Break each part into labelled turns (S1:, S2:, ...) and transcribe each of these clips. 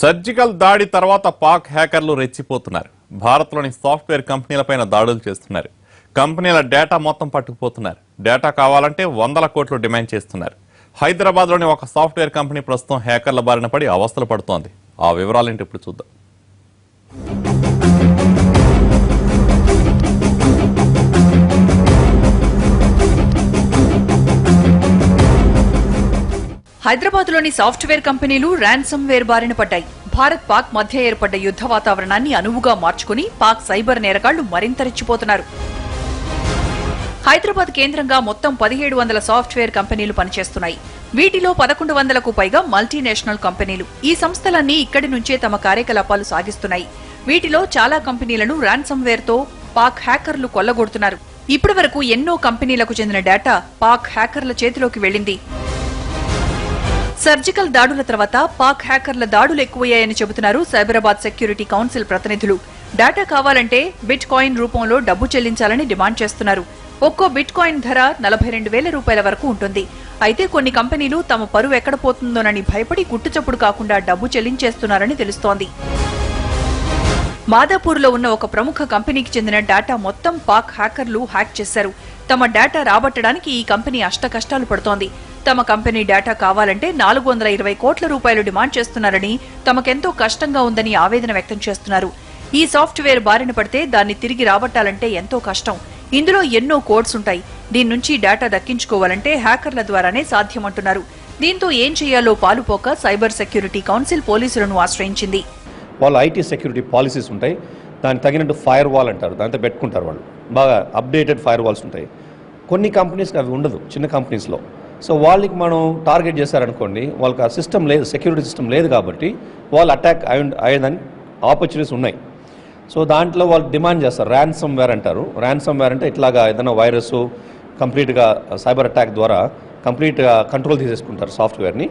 S1: Surgical దాడి తర్వాత పాక్ హ్యాకర్లు రెచ్చిపోతున్నారు. భారత్లోని సాఫ్ట్వేర్ కంపెనీలపైన దాడులు చేస్తున్నారు. కంపెనీల డేటా మొత్తం పట్టుకుపోతున్నారు. డేటా కావాలంటే 100 కోట్లు డిమాండ్ చేస్తున్నారు. హైదరాబాద్లోని ఒక సాఫ్ట్వేర్ కంపెనీ ప్రస్తుతం హ్యాకర్ల బారిన పడి అవస్థలు పడుతోంది. ఆ వివరాలేంటి ఇప్పుడు చూద్దాం.
S2: హైదరాబాద్లోని సాఫ్ట్వేర్ కంపెనీలు ర్యాన్సమ్ వేర్ బారిన పడ్డాయి. భారత్ పాక్ మధ్య ఏర్పడ్డ యుద్ధ వాతావరణాన్ని అనువుగా మార్చుకుని పాక్ సైబర్ నేరగాళ్లు మరింత రెచ్చిపోతున్నారు. హైదరాబాద్ కేంద్రంగా మొత్తం 1700 సాఫ్ట్వేర్ కంపెనీలు పనిచేస్తున్నాయి. వీటిలో 1100కు పైగా మల్టీనేషనల్ కంపెనీలు. ఈ సంస్థలన్నీ ఇక్కడి నుంచే తమ కార్యకలాపాలు సాగిస్తున్నాయి. వీటిలో చాలా కంపెనీలను ర్యాన్సమ్ వేర్ తో పాక్ హ్యాకర్లు కొల్లగొడుతున్నారు. ఇప్పటి వరకు ఎన్నో కంపెనీలకు చెందిన డేటా పాక్ హ్యాకర్ల చేతిలోకి వెళ్లింది. సర్జికల్ దాడుల తర్వాత పాక్ హ్యాకర్ల దాడులు ఎక్కువయ్యాయని చెబుతున్నారు సైబరాబాద్ సెక్యూరిటీ కౌన్సిల్ ప్రతినిధులు. డేటా కావాలంటే బిట్ కాయిన్ రూపంలో డబ్బు చెల్లించాలని డిమాండ్ చేస్తున్నారు. ఒక్కో బిట్ కాయిన్ ధర 42,000 రూపాయల వరకు ఉంటుంది. అయితే కొన్ని కంపెనీలు తమ పరువు ఎక్కడ పోతుందోనని భయపడి గుట్టుచప్పుడు కాకుండా డబ్బు చెల్లించేస్తున్నారని తెలుస్తోంది. మాదాపూర్లో ఉన్న ఒక ప్రముఖ కంపెనీకి చెందిన డేటా మొత్తం పాక్ హ్యాకర్లు హ్యాక్ చేశారు. తమ డేటా రాబట్టడానికి ఈ కంపెనీ అష్టకష్టాలు పడుతోంది. తమ కంపెనీ డేటా కావాలంటే 420 కోట్ల రూపాయలు డిమాండ్ చేస్తున్నారని, తమకెంతో కష్టంగా ఉందని ఆవేదన వ్యక్తం చేస్తున్నారు. ఈ సాఫ్ట్వేర్ బారిన పడితే దాన్ని తిరిగి రాబట్టాలంటే ఎంతో కష్టం. ఇందులో ఎన్నో కోడ్స్ ఉంటాయి. దీని నుంచి డేటా దక్కించుకోవాలంటే హ్యాకర్ల ద్వారానే సాధ్యమంటున్నారు. దీంతో ఏం చేయాలో పాలుపోక సైబర్ సెక్యూరిటీ కౌన్సిల్ పోలీసులను ఆశ్రయించింది.
S3: వాళ్ళు ఐటీ సెక్యూరిటీ పాలసీస్ ఉంటాయి. దానికి తగినట్టు ఫైర్ వాల్ అంటారు, దాంతో పెట్టుకుంటారు. వాళ్ళు బాగా అప్డేటెడ్ ఫైర్ వాల్స్ ఉంటాయి. కొన్ని కంపెనీస్కి అవి ఉండదు, చిన్న కంపెనీస్లో. సో వాళ్ళకి మనం టార్గెట్ చేశారనుకోండి, వాళ్ళకి ఆ సిస్టమ్ లేదు, సెక్యూరిటీ సిస్టమ్ లేదు కాబట్టి వాళ్ళు అటాక్ అయ్యేదానికి ఆపర్చునిటీస్ ఉన్నాయి. సో దాంట్లో వాళ్ళు డిమాండ్ చేస్తారు, ర్యాన్సమ్ వేర్ అంటారు. ర్యాన్సమ్ వేర్ అంటే ఇట్లాగా ఏదైనా వైరస్ కంప్లీట్గా సైబర్ అటాక్ ద్వారా కంప్లీట్గా కంట్రోల్ తీసేసుకుంటారు. సాఫ్ట్వేర్ని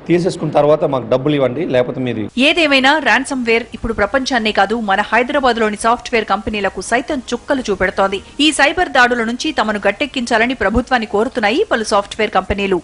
S3: తీసేసుకున్న తర్వాత మాకు డబ్బులు ఇవ్వండి, లేకపోతే మీది.
S2: ఏదేమైనా ర్యాన్సమ్ వేర్ ఇప్పుడు ప్రపంచాన్నే కాదు, మన హైదరాబాద్ లోని సాఫ్ట్వేర్ కంపెనీలకు సైతం చుక్కలు చూపెడుతోంది. ఈ సైబర్ దాడుల నుంచి తమను గట్టెక్కించాలని ప్రభుత్వాన్ని కోరుతున్నాయి పలు సాఫ్ట్వేర్ కంపెనీలు.